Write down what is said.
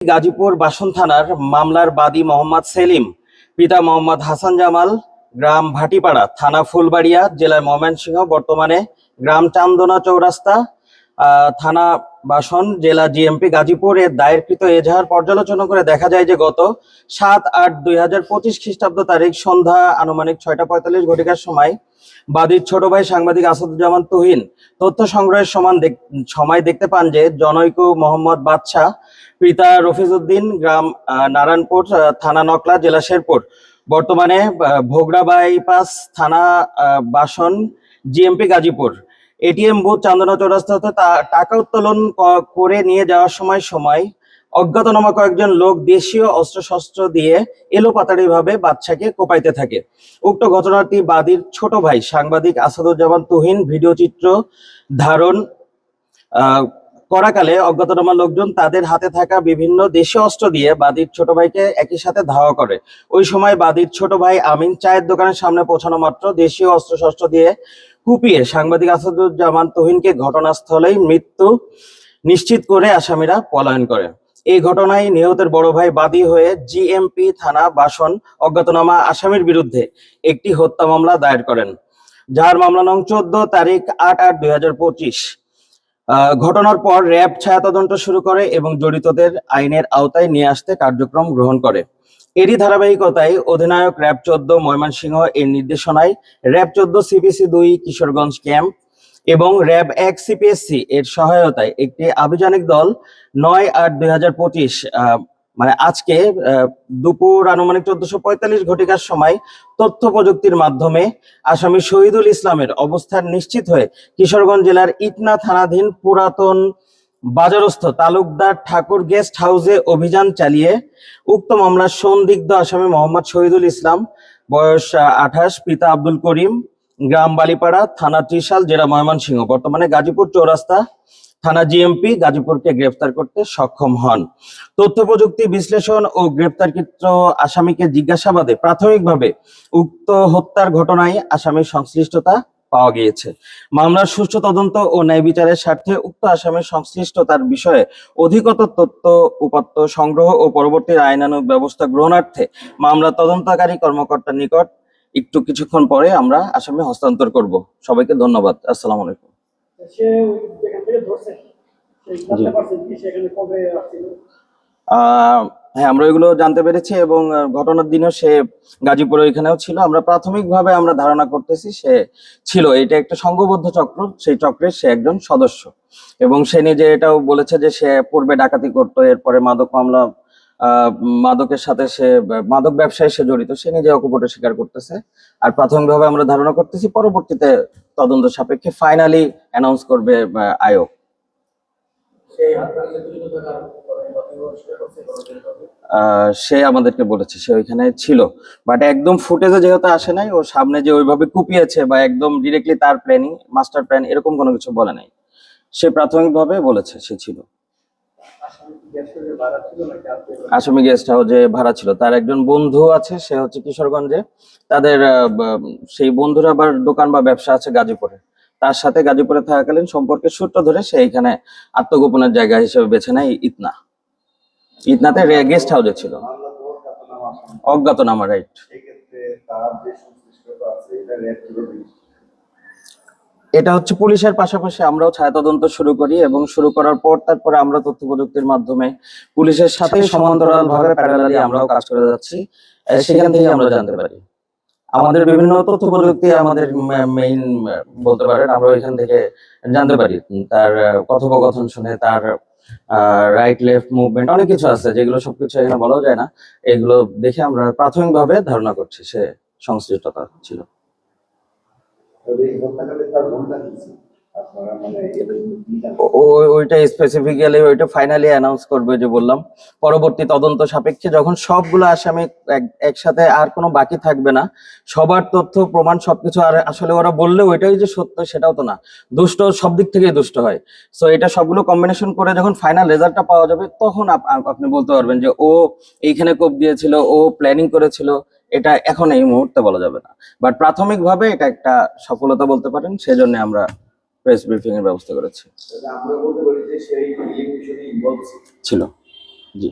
গাজীপুর বাসন থানার মামলার বাদী মোহাম্মদ সেলিম, পিতা মোহাম্মদ হাসান জামাল, গ্রাম ভাটিপাড়া, থানা ফুলবাড়িয়া, জেলা ময়মনসিংহ, বর্তমানে গ্রাম চান্দনা চৌরাস্তা, থানা বাসন, জেলা জিএমপি গাজীপুর এর দায়েরকৃত এজাহার পর্যালোচনা করে দেখা যায় যে গত 7-8-2025 খ্রিস্টাব্দ তারিখ সন্ধ্যা আনুমানিক 6:45 ঘটিকার সময় বাদীর ছোট ভাই সাংবাদিক আসাদুজ্জামান তুহিন তথ্য সংগ্রহের সময় দেখতে পান যে জনৈক মোহাম্মদ বাদশাহ, পিতা রফিজউদ্দিন, গ্রাম নারায়ণপুর, থানা নকলা, জেলা শেরপুর, বর্তমানে ভোগড়া বাইপাস, থানা Basan, GMP Gazipur, ATM booth Chandana Chowrasta হতে টাকা উত্তোলন করে নিয়ে যাওয়ার সময় অজ্ঞাতনামা কয়েকজন লোক দেশীয় অস্ত্রশস্ত্র দিয়ে এলোপাতাড়ি ভাবে বাদশাকে কোপাইতে থাকে। উক্ত ঘটনাটি বাদীর ছোট ভাই সাংবাদিক আসাদুজ্জামান তুহিন ভিডিও চিত্র ধারণ করাকালে অজ্ঞাতনামা লোকজন তাদের হাতে থাকা বিভিন্ন দেশীয় অস্ত্র দিয়ে বাদীর ছোট ভাইকে একই সাথে ধাওয়া করে। ওই সময় বাদীর ছোট ভাই আমিন চায়ের দোকানের সামনে পৌঁছানো মাত্র দেশীয় অস্ত্রশস্ত্র দিয়ে কুপিয়ে সাংবাদিক আসাদুজ্জামান তুহিনকে ঘটনাস্থলেই মৃত্যু নিশ্চিত করে আসামিরা পলায়ন করে। এই ঘটনায় নিহতের বড় ভাই বাদী হয়ে জিএমপি থানা বাসন অজ্ঞাতনামা আসামির বিরুদ্ধে একটি হত্যা মামলা দায়ের করেন, যার মামলা নং 14 তারিখ 8-8-2025। ঘটনার পর র্যাব ছায়া তদন্ত শুরু করে এবং জড়িতদের আইনের আওতায় নিয়ে আসতে কার্যক্রম গ্রহণ করে। এরই ধারাবাহিকতায় অধিনায়ক র্যাব 14 ময়মনসিংহ এর নির্দেশনায় র্যাব 14 সিপিসি 2 কিশোরগঞ্জ ক্যাম্প এবং র্যাব 1 সিপিএসসি এর সহায়তায় একটি আভিযানিক দল 9-8-2025 মানে আজকে দুপুর আনুমানিক 14:45 ঘটিকার সময় তথ্য প্রযুক্তির মাধ্যমে আসামি শহীদুল ইসলামের অবস্থান নিশ্চিত হয়ে কিশোরগঞ্জ জেলার ইটনা থানাধীন পুরাতন বাজারস্থ তালুকদার ঠাকুর গেস্ট হাউসে অভিযান চালিয়ে উক্ত মামলার সন্দিগ্ধ আসামি মোহাম্মদ শহীদুল ইসলাম, বয়স 28, পিতা আব্দুল করিম, গ্রাম বালিপাড়া, থানা ত্রিশাল, জেলা ময়মনসিংহ, বর্তমানে গাজীপুর চৌরাস্তা, থানা জিএমপি গাজীপুরকে গ্রেফতার করতে সক্ষম হন। তথ্য প্রযুক্তি বিশ্লেষণ ও গ্রেফতারকৃত আসামিকে জিজ্ঞাসাবাদে প্রাথমিকভাবে উক্ত হত্যার ঘটনায় আসামির সংশ্লিষ্টতা পাওয়া গিয়েছে। মামলার সুষ্ঠু তদন্ত ও ন্যায় বিচারের স্বার্থে উক্ত আসামির সংশ্লিষ্টতার বিষয়ে অধিকতর তথ্য উপাত্ত সংগ্রহ ও পরবর্তী আইনানুগ ব্যবস্থা গ্রহণার্থে মামলা তদন্তকারী কর্মকর্তার নিকট কিছুক্ষণ পরে আমরা আসামি হস্তান্তর করব। সবাইকে ধন্যবাদ। আসসালামু আলাইকুম। হ্যাঁ, আমরা এগুলো জানতে পেরেছি এবং ঘটনার দিনও সে গাজীপুরে এখানেও ছিল। আমরা প্রাথমিকভাবে আমরা ধারণা করতেছি সে ছিল, এটা একটা সংঘবদ্ধ চক্র, সেই চক্রের সে একজন সদস্য এবং সে নিজে এটাও বলেছে যে সে পূর্বে ডাকাতি করতো, এরপরে মাদকের সাথে সে মাদক ব্যবসায় সে জড়িত, সে নিজে অকপটে স্বীকার করতেছে। আর প্রাথমিকভাবে আমরা ধারণা করতেছি পরবর্তীতে তদন্ত সাপেক্ষে ফাইনালি অ্যানাউন্স করবে আয়োগ। সে আমাদেরকে বলেছে সে ওইখানে ছিল, বাট একদম ফুটেজে যেহেতু আসে নাই, ও সামনে যে ওইভাবে কুপিয়েছে বা একদম ডিরেক্টলি তার প্ল্যানিং মাস্টার প্ল্যান এরকম কোনো কিছু বলে নাই। সে প্রাথমিকভাবে বলেছে সে ছিল। আসামি গেস্ট হাউসে ভাড়া ছিল, তার একজন বন্ধু আছে, সে হচ্ছে কিশোরগঞ্জে, তাদের সেই বন্ধুর আবার দোকান বা ব্যবসা আছে গাজীপুরে, তার সাথে গাজীপুরে থাকাকালীন সম্পর্কের সূত্র ধরে সে এখানে আত্মগোপনের জায়গা হিসেবে বেছে নেয় ইতনাতে গেস্ট হাউসে ছিল, অজ্ঞাতনামা। রাইট। এটা হচ্ছে পুলিশের পাশাপাশি আমরাও ছায়া তদন্ত শুরু করি এবং শুরু করার পর তারপরে আমরা তথ্য প্রযুক্তির মাধ্যমে পুলিশের সাথে সমান্তরাল ভাবে প্যারালালি আমরাও কাজ করে যাচ্ছি, সেখান থেকে আমরা জানতে পারি। আমাদের বিভিন্ন তথ্য প্রযুক্তি আমাদের মেইন বলতে পারেন, আমরা এখান থেকে জানতে পারি তার কথোপকথন শুনে, তার রাইট লেফট মুভমেন্ট, অনেক কিছু আছে যেগুলো সবকিছু এখানে বলা যায় না। এগুলো দেখে আমরা প্রাথমিকভাবে ধারণা করছি সে সংশ্লিষ্টতা ছিল। ওইটা স্পেসিফিক্যালি ওইটা ফাইনালি অ্যানাউন্স করবে, যে বললাম পরবর্তী তদন্ত সাপেক্ষে যখন সবগুলো আসামি একসাথে আর কোনো বাকি থাকবে না, সবার তথ্য প্রমাণ সবকিছু, আর আসলে ওরা বললে ওইটাই যে সত্য সেটাও তো না, দুষ্ট সব দিক থেকেই দুষ্ট হয়। সো এটা সবগুলো কম্বিনেশন করে যখন ফাইনাল রেজাল্টটা পাওয়া যাবে তখন আপনি বলতে পারবেন যে ও এইখানে কোপ দিয়েছিল, ও প্ল্যানিং করেছিল। এটা এখন এই মুহূর্তে বলা যাবে না, বাট প্রাথমিকভাবে এটা একটা সফলতা বলতে পারেন, সেজন্য আমরা প্রেস ব্রিফিং এর ব্যবস্থা করেছি। ছিল। জি।